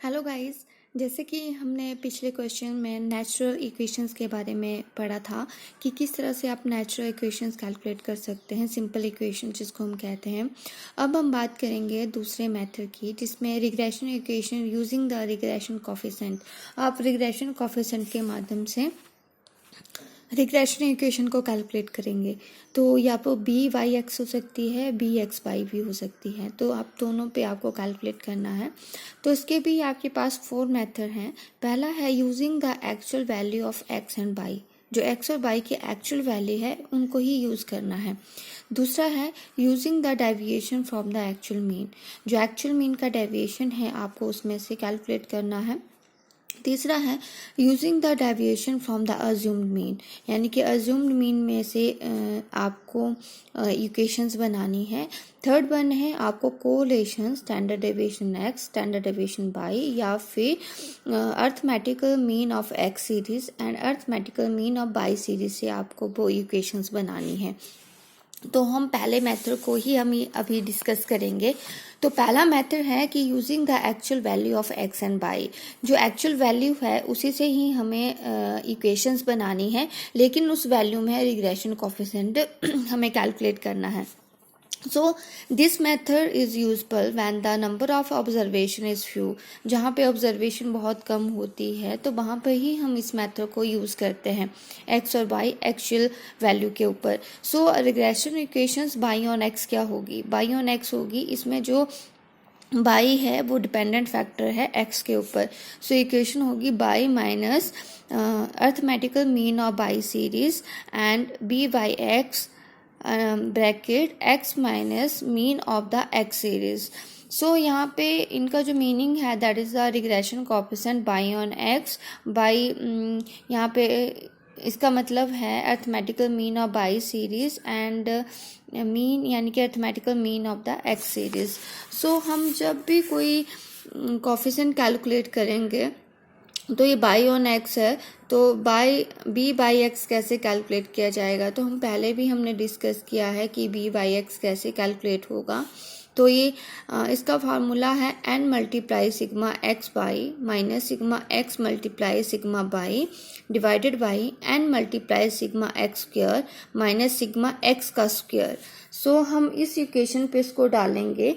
Hello guys. जैसे कि हमने पिछले क्वेश्चन में नेचुरल इक्वेशंस के बारे में पढ़ा था कि किस तरह से आप नेचुरल इक्वेशंस कैलकुलेट कर सकते हैं, सिंपल इक्वेशन जिसको हम कहते हैं। अब हम बात करेंगे दूसरे मेथड की, जिसमें regression equation using the regression coefficient. आप रिग्रेशन कोफिशिएंट के माध्यम से रिग्रेशन इक्वेशन को कैलकुलेट करेंगे। तो या तो बी वाई एक्स हो सकती है, बी एक्स वाई भी हो सकती है। तो आप दोनों पे आपको कैलकुलेट करना है। तो इसके भी आपके पास 4 मेथड हैं। पहला है using the actual value of X and Y. जो एक्स और वाई की एक्चुअल वैल्यू है उनको ही यूज़ करना है। दूसरा है using the deviation from the actual mean. जो एक्चुअल मीन का डेविएशन है आपको उसमें से कैलकुलेट करना है। तीसरा है using the deviation from the assumed mean, यानी कि अज्यूम्ड मीन में से आपको इक्वेशंस बनानी है। थर्ड वन है आपको correlation, standard deviation X, standard deviation Y, या फिर arithmetical mean of X series and arithmetical mean of Y series से आपको वो इक्वेशंस बनानी है। तो हम पहले मेथड को ही हम अभी डिस्कस करेंगे। तो पहला मेथड है कि using the actual value of X and Y. जो एक्चुअल वैल्यू है उसी से ही हमें इक्वेशंस बनानी है, लेकिन उस वैल्यू में रिग्रेशन कोफिशिएंट हमें कैलकुलेट करना है। So this method is useful when the number of observation is few। जहाँ पे ऑब्जर्वेशन बहुत कम होती है तो वहाँ पे ही हम इस मेथड को यूज़ करते हैं एक्स और वाई एक्चुअल वैल्यू के ऊपर। So regression equations Y on X क्या होगी, बाई ऑन एक्स होगी। इसमें जो बाई है वो डिपेंडेंट फैक्टर है एक्स के ऊपर। सो इक्वेशन होगी Y minus arithmetical mean of Y series and B by X bracket X minus mean of the X series. So यहाँ पे इनका जो मीनिंग है that is the regression coefficient Y on X Y, यहाँ पे इसका मतलब है arithmetical mean of Y series and mean, यानी कि arithmetical mean of the X series. So हम जब भी कोई कोफिशिएंट कैलकुलेट करेंगे तो ये बाई ऑन एक्स है, तो बी बाई एक्स कैसे कैलकुलेट किया जाएगा। तो हम पहले भी हमने डिस्कस किया है कि बी बाई एक्स कैसे कैलकुलेट होगा। तो ये इसका फार्मूला है n multiply sigma x by minus sigma x multiply sigma y divided by n multiply sigma x square minus sigma x का स्क्वायर। सो हम इस इक्वेशन पे इसको डालेंगे।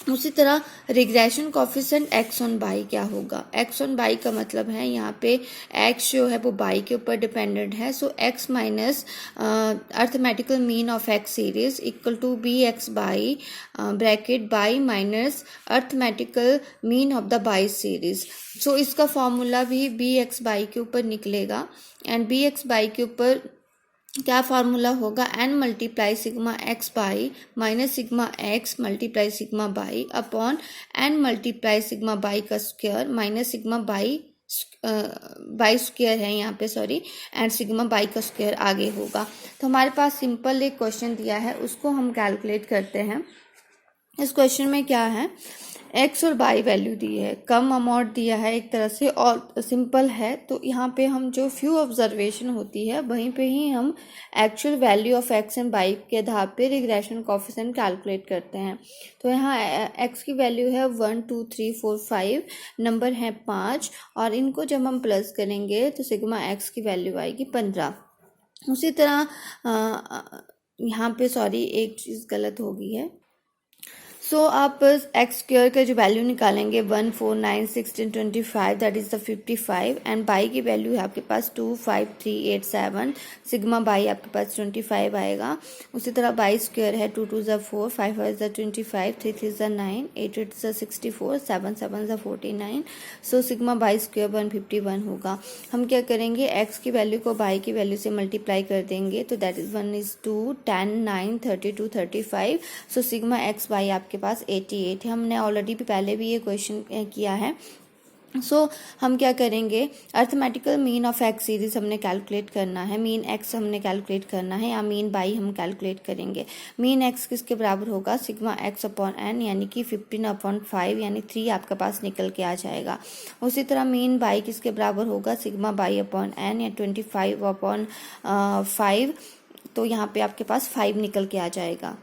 उसी तरह regression coefficient x on y क्या होगा। एक्स ऑन बाई का मतलब है यहाँ पे एक्स जो है वो बाई के ऊपर डिपेंडेंट है। So X minus arithmetical mean of X series equal to B x by bracket by minus arithmetical mean of the Y series. So इसका फॉर्मूला भी बी एक्स बाई के ऊपर निकलेगा एंड बी एक्स बाई के ऊपर क्या formula होगा, N multiply sigma x by minus sigma x multiply sigma by upon N multiply sigma by का square minus sigma Y Y square है यहाँ पे, सॉरी, एंड सिग्मा बाई का square आगे होगा। तो हमारे पास सिंपल एक क्वेश्चन दिया है, उसको हम कैलकुलेट करते हैं। इस क्वेश्चन में क्या है, एक्स और बाई वैल्यू दी है, कम अमाउंट दिया है एक तरह से और सिंपल है। तो यहाँ पे हम जो फ्यू ऑब्जर्वेशन होती है वहीं पे ही हम actual value of X and by के आधार पे रिग्रेशन कोफिशिएंट कैलकुलेट करते हैं। तो यहाँ एक्स की वैल्यू है 1 2 3 4 5, नंबर है 5, और इनको जब हम प्लस करेंगे तो सिग्मा एक्स की वैल्यू आएगी 15। उसी तरह यहाँ पे सॉरी एक चीज़ गलत हो गई है। सो आप एक्स स्क्वायर का जो वैल्यू निकालेंगे 1 4 9 16 25 that is the 55 and by की वैल्यू है आपके पास 2 5 3 8 7, सिग्मा बाई आपके पास 25 आएगा। उसी तरह बाई स्क्वायर है 2 2 ज़ा 4 5 5 ज़ा 25 3 3 ज़ा 9 8 8 ज़ा 64 7 7 ज़ा 49। सो सिग्मा बाई स्क्वायर 151 होगा। हम क्या करेंगे, एक्स की वैल्यू को बाई की वैल्यू से मल्टीप्लाई कर देंगे तो that is 1 is 2 10 9 32 35। So sigma x by आपके पास 88 है। हमने ऑलरेडी भी पहले भी ये क्वेश्चन किया है। सो हम क्या करेंगे, arithmetical mean of X series हमने कैलकुलेट करना है, मीन एक्स हमने कैलकुलेट करना है या मीन बाई हम कैलकुलेट करेंगे। मीन एक्स किसके बराबर होगा, सिग्मा एक्स अपॉन एन, यानी कि 15/5 यानी 3 आपके पास निकल के आ जाएगा। उसी तरह मीन बाई किसके बराबर होगा, सिग्मा बाई अपॉन एन या 25/5, तो यहाँ पे आपके पास 5 निकल के आ जाएगा।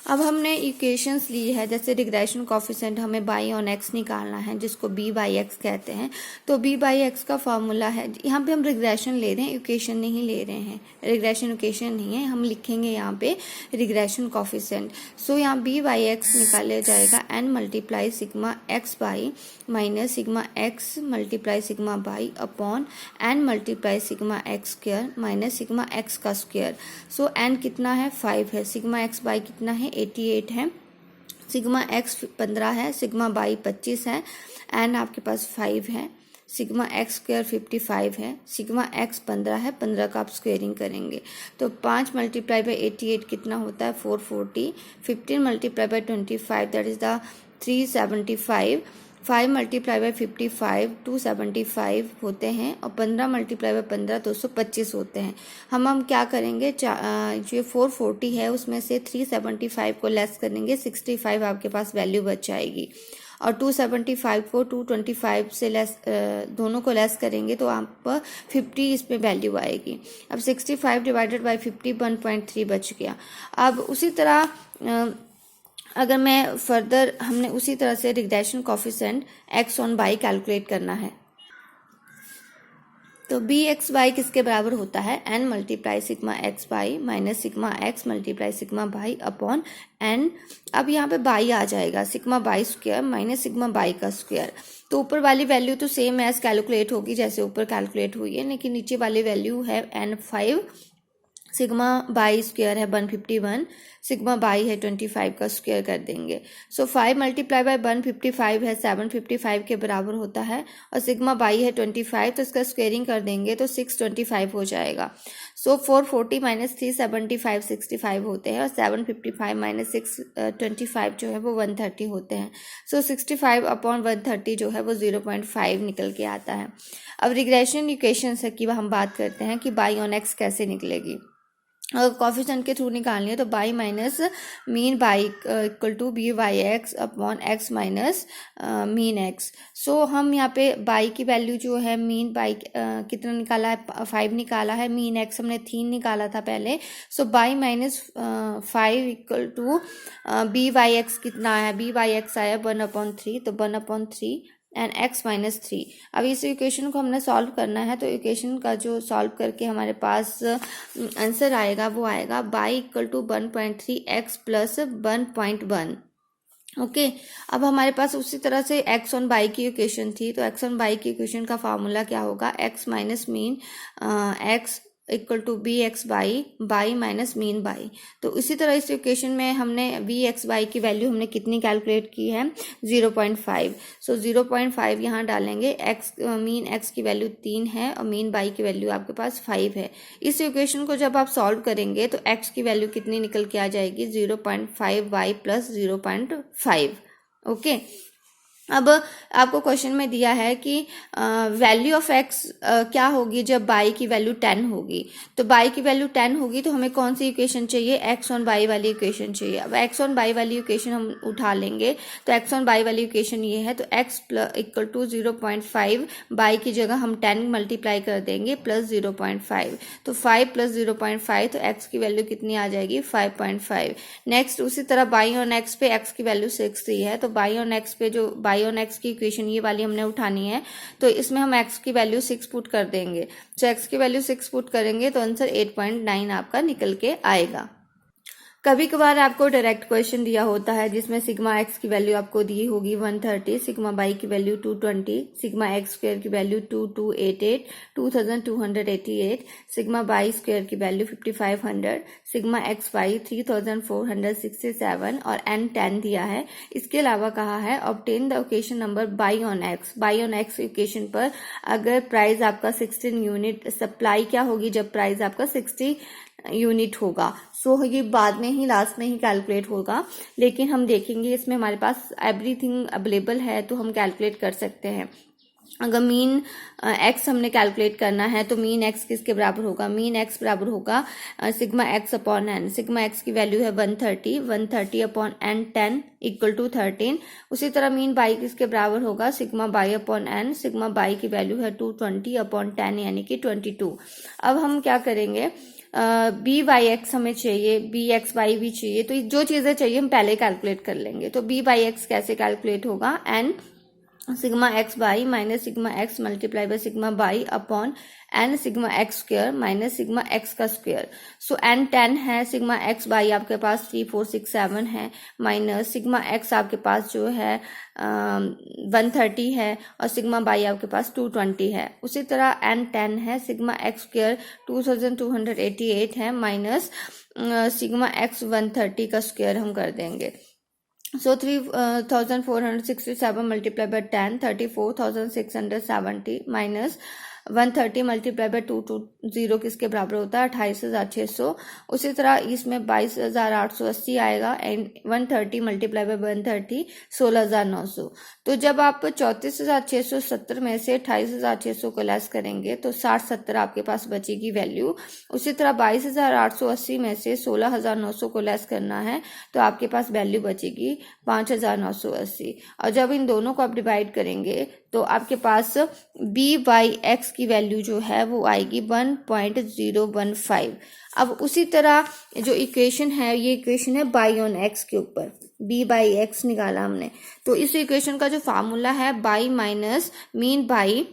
अब हमने इक्वेशंस ली है, जैसे रिग्रेशन कोफिशिएंट हमें बाई ऑन एक्स निकालना है जिसको बी बाई एक्स कहते हैं। तो बी बाई एक्स का फॉर्मूला है, यहाँ पे हम रिग्रेशन ले रहे हैं, इक्वेशन नहीं ले रहे हैं, रिग्रेशन इक्वेशन नहीं है, हम लिखेंगे यहाँ पे रिग्रेशन कोफिशिएंट। सो यहाँ बी बाई एक्स निकाला जाएगा n multiply sigma x by minus sigma x multiply sigma by upon N multiply sigma x square minus sigma x का स्क्वायर। सो एन कितना है 5 है, सिग्मा एक्स बाई कितना है 88 है, सिग्मा एक्स 15 है, सिग्मा बाई 25 है, एन आपके पास 5 है, सिग्मा एक्स स्क्वायर 55 है, सिग्मा एक्स 15 है, 15 का आप स्क्वेयरिंग करेंगे तो 5 मल्टीप्लाई बाई 88 कितना होता है 440, 15 multiply by 25 that is the 375, 5 multiply by 55 275 होते हैं और 15 मल्टीप्लाई बाई 15 225 होते हैं। हम क्या करेंगे, जो 440 है उसमें से 375 को लेस करेंगे, 65 आपके पास वैल्यू बच जाएगी और 275 को 225 से लेस, दोनों को लेस करेंगे तो आप 50 इसमें वैल्यू आएगी। अब 65 डिवाइडेड बाई 50 1.3 बच गया। अब उसी तरह अगर मैं फर्दर, हमने उसी तरह से regression coefficient x on by calculate करना है तो बी एक्स बाई किसके बराबर होता है n multiply sigma x by minus sigma x multiply sigma by upon n. अब यहाँ पे बाई आ जाएगा, sigma y square minus sigma by का स्क्वायर। तो ऊपर वाली वैल्यू तो सेम एज कैलकुलेट होगी जैसे ऊपर कैलकुलेट हुई है, लेकिन नीचे वाली वैल्यू है एन 5, सिग्मा बाई स्क्वायर है 151, सिग्मा बाई है 25 का स्क्वायर कर देंगे। सो 5 मल्टीप्लाई बाई 155 है 755 के बराबर होता है और सिग्मा बाई है 25 तो इसका स्क्वेयरिंग कर देंगे तो 625 हो जाएगा। सो 440 माइनस 375 65 होते हैं और 755 माइनस 625 जो है वो 130 होते हैं। सो 65 अपॉन 130 जो है वो 0.5 निकल के आता है। अब रिग्रेशन इक्वेशन से की हम बात करते हैं कि बाई ऑन एक्स कैसे निकलेगी। अगर कोफिशिएंट के थ्रू निकालनी है तो Y minus mean by equal to B by X upon X minus mean X. So हम यहाँ पे बाई की वैल्यू जो है मीन बाई कितना निकाला है 5 निकाला है, मीन एक्स हमने 3 निकाला था पहले। So Y minus 5 equal to B by X कितना आया, बी बाई एक्स आया 1/3 तो 1/3 एंड x माइनस 3। अब इस इक्वेशन को हमने सॉल्व करना है तो इक्वेशन का जो सॉल्व करके हमारे पास आंसर आएगा वो आएगा y equal to 1.3 x plus 1.1। Okay अब हमारे पास उसी तरह से x ऑन बाई की इक्वेशन थी तो x ऑन बाई की इक्वेशन का फार्मूला क्या होगा, x minus mean x equal to B x by minus mean y. तो इसी तरह इस इक्वेशन में हमने वी एक्स बाई की वैल्यू हमने कितनी कैलकुलेट की है 0.5। सो 0.5 यहाँ डालेंगे, x मीन x की वैल्यू 3 है और मीन बाई की वैल्यू आपके पास 5 है। इस इक्वेशन को जब आप सॉल्व करेंगे तो x की वैल्यू कितनी निकल के आ जाएगी 0.5 y प्लस 0.5। ओके अब आपको क्वेश्चन में दिया है कि वैल्यू ऑफ एक्स क्या होगी जब बाई की वैल्यू 10 होगी। तो बाई की वैल्यू 10 होगी तो हमें कौन सी इक्वेशन चाहिए, एक्स ऑन बाई वाली इक्वेशन चाहिए। अब एक्स ऑन बाई वाली इक्वेशन हम उठा लेंगे तो एक्स ऑन बाई वाली इक्वेशन ये है तो एक्स इक्वल टू 0.5 बाई की जगह हम 10 मल्टीप्लाई कर देंगे प्लस 0.5 तो 5 प्लस 0.5 तो एक्स की वैल्यू कितनी आ जाएगी 5.5। नेक्स्ट उसी तरह बाई ऑन एक्स पे एक्स की वैल्यू 60 है तो बाई ऑन एक्स पे जो बाई ऑन एक्स की इक्वेशन ये वाली हमने उठानी है तो इसमें हम एक्स की वैल्यू 6 पुट कर देंगे। तो एक्स की वैल्यू 6 पुट करेंगे तो आंसर 8.9 आपका निकल के आएगा। कभी कभार आपको डायरेक्ट क्वेश्चन दिया होता है जिसमें सिग्मा एक्स की वैल्यू आपको दी होगी 130, सिग्मा बाई की वैल्यू 220, सिग्मा एक्स स्क्वायर की वैल्यू 2288 2288, सिग्मा बाई स्क्वायर की वैल्यू 5500, सिग्मा एक्स बाई 3467 और एन 10 दिया है। इसके अलावा कहा है obtain the equation number by on X. By on x equation पर अगर प्राइस आपका 16 यूनिट, सप्लाई क्या होगी जब प्राइस आपका 60 यूनिट होगा। सो ये बाद में ही लास्ट में ही कैलकुलेट होगा, लेकिन हम देखेंगे इसमें हमारे पास एवरीथिंग अवेलेबल है तो हम कैलकुलेट कर सकते हैं। अगर मीन एक्स हमने कैलकुलेट करना है तो मीन एक्स किसके बराबर होगा, मीन एक्स बराबर होगा sigma x upon n. Sigma x की वैल्यू है 130 अपॉन एन 10 इक्वल टू 13। उसी तरह मीन बाई किसके बराबर होगा, sigma by upon n. Sigma y की वैल्यू है 220 अपॉन 10 यानी कि 22। अब हम क्या करेंगे, बी वाई एक्स हमें चाहिए, बी एक्स वाई भी चाहिए, तो जो चीज़ें चाहिए हम पहले कैलकुलेट कर लेंगे। तो बी वाई एक्स कैसे कैलकुलेट होगा, n sigma x by minus sigma x multiply by sigma by upon n sigma x square minus sigma x का स्क्वायर। सो एन 10 है, सिग्मा एक्स बाई आपके पास 3 4 6 7 है, माइनस सिग्मा एक्स आपके पास जो है 130 है और सिग्मा बाई आपके पास 220 है। उसी तरह एन 10 है, सिग्मा एक्स स्क्वायर 2288 है, माइनस सिग्मा एक्स 130 का स्क्वायर हम कर देंगे। So 3467 multiplied by 10, 34,670 minus 130 multiply by 220 किसके बराबर होता है, 28,600। उसी तरह इसमें 22,880 आएगा एंड 130 मल्टीप्लाई बाय 130 16,900। तो जब आप 34,670 में से 28,600 को लेस करेंगे तो 60-70 आपके पास बचेगी वैल्यू। उसी तरह 22,880 में से 16,900 को लेस करना है तो आपके पास वैल्यू बचेगी 5,980। और जब इन दोनों को आप डिवाइड करेंगे तो आपके पास बी वाई एक्स की वैल्यू जो है वो आएगी 1.015। अब उसी तरह जो इक्वेशन है, ये इक्वेशन है बाई ऑन एक्स के ऊपर, बी बाई एक्स निकाला हमने। तो इस इक्वेशन का जो फार्मूला है y minus mean by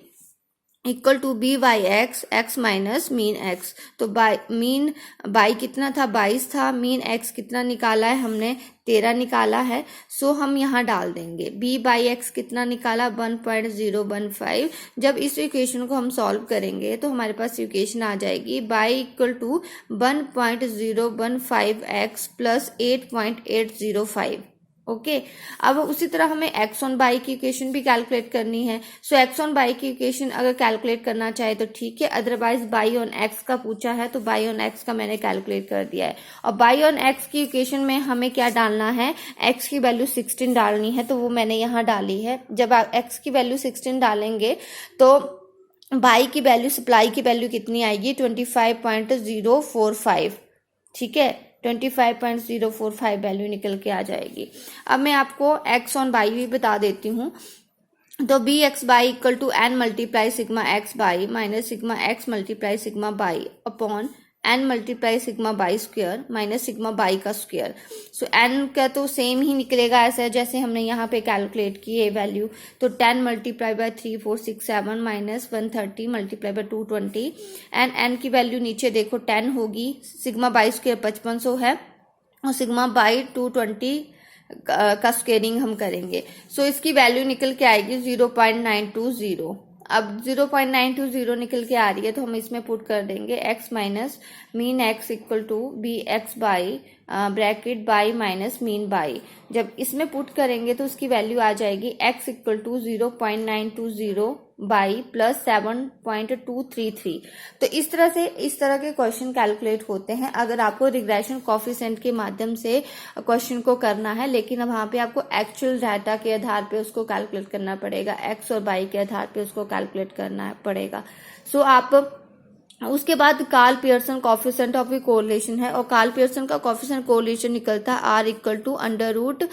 equal to B by x, x minus mean x. तो बाई मीन बाई कितना था, 22 था, मीन एक्स कितना निकाला है हमने, 13 निकाला है। सो हम यहाँ डाल देंगे बी बाई एक्स कितना निकाला, 1.015। जब इस इक्वेशन को हम सॉल्व करेंगे तो हमारे पास इक्वेशन आ जाएगी y equal to 1.015 x plus 8.805। Okay अब उसी तरह हमें एक्स ऑन बाई की इक्वेशन भी कैलकुलेट करनी है। सो एक्स ऑन बाई की इक्वेशन अगर कैलकुलेट करना चाहे तो ठीक है, अदरवाइज बाई ऑन एक्स का पूछा है तो बाई ऑन एक्स का मैंने कैलकुलेट कर दिया है। और बाई ऑन एक्स की इक्वेशन में हमें क्या डालना है, एक्स की वैल्यू 16 डालनी है, तो वो मैंने यहाँ डाली है। जब आप एक्स की वैल्यू 16 डालेंगे तो बाई की वैल्यू, सप्लाई की वैल्यू कितनी आएगी, 25.045। ठीक है, 25.045 वैल्यू निकल के आ जाएगी। अब मैं आपको एक्स ऑन बाई भी बता देती हूँ। तो b x y equal to n multiply sigma x by minus sigma x multiply sigma by upon N multiply sigma y square minus sigma by का स्क्वायर। सो एन का तो same ही निकलेगा ऐसा जैसे हमने यहाँ पे कैलकुलेट की है वैल्यू। तो 10 multiply by 3 4 6 7 minus 130 multiply by 220 and n की वैल्यू नीचे देखो 10 होगी, सिग्मा बाई स्क्वायर 5500 है और सिग्मा बाई 220 का स्क्वेयरिंग हम करेंगे। सो इसकी वैल्यू निकल के आएगी 0.920। अब 0.920 निकल के आ रही है तो हम इसमें पुट कर देंगे x minus mean x equal to B x by bracket by minus mean y. जब इसमें पुट करेंगे तो उसकी वैल्यू आ जाएगी x equal to 0.920 y plus 7.233। तो इस तरह के क्वेश्चन कैलकुलेट होते हैं अगर आपको रिग्रेशन कोफिशिएंट के माध्यम से क्वेश्चन को करना है, लेकिन अब वहाँ पे आपको एक्चुअल डाटा के आधार पे उसको कैलकुलेट करना पड़ेगा, एक्स और बाई के आधार पे उसको कैलकुलेट करना पड़ेगा। सो आप उसके बाद Karl Pearson coefficient of correlation है और कार्ल पियर्सन का कोफिशिएंट कोरिलेशन निकलता है r equal to under root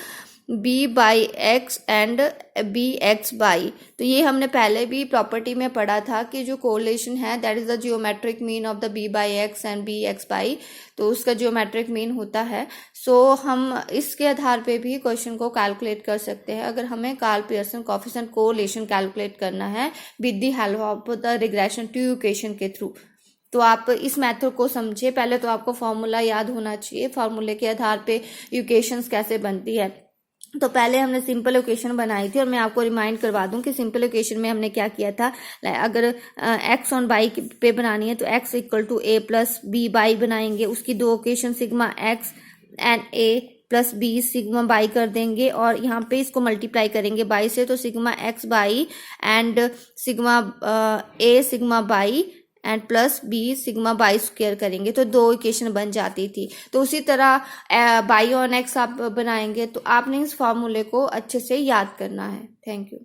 b by x and b x y. तो ये हमने पहले भी प्रॉपर्टी में पढ़ा था कि जो कोरिलेशन है that is the geometric mean of the b by x and b x y, तो उसका जियोमेट्रिक मीन होता है। सो हम इसके आधार पे भी क्वेश्चन को कैलकुलेट कर सकते हैं अगर हमें Karl Pearson coefficient correlation calculate करना है with the help of the regression two equation के थ्रू। तो आप इस मेथड को समझिए। पहले तो आपको फॉर्मूला याद होना चाहिए, फॉर्मूले के आधार पे इक्वेशंस कैसे बनती है। तो पहले हमने सिंपल इक्वेशन बनाई थी और मैं आपको रिमाइंड करवा दूं कि सिंपल इक्वेशन में हमने क्या किया था। अगर एक्स ऑन बाई पे बनानी है तो x equal to a plus b y बनाएंगे, उसकी दो equation sigma x and a plus b sigma y कर देंगे और यहाँ पे इसको मल्टीप्लाई करेंगे बाई से, तो sigma x y and sigma a sigma y and plus b sigma y square करेंगे तो दो इक्वेशन बन जाती थी। तो उसी तरह बाई ऑन एक्स आप बनाएंगे तो आपने इस फॉर्मूले को अच्छे से याद करना है। Thank you.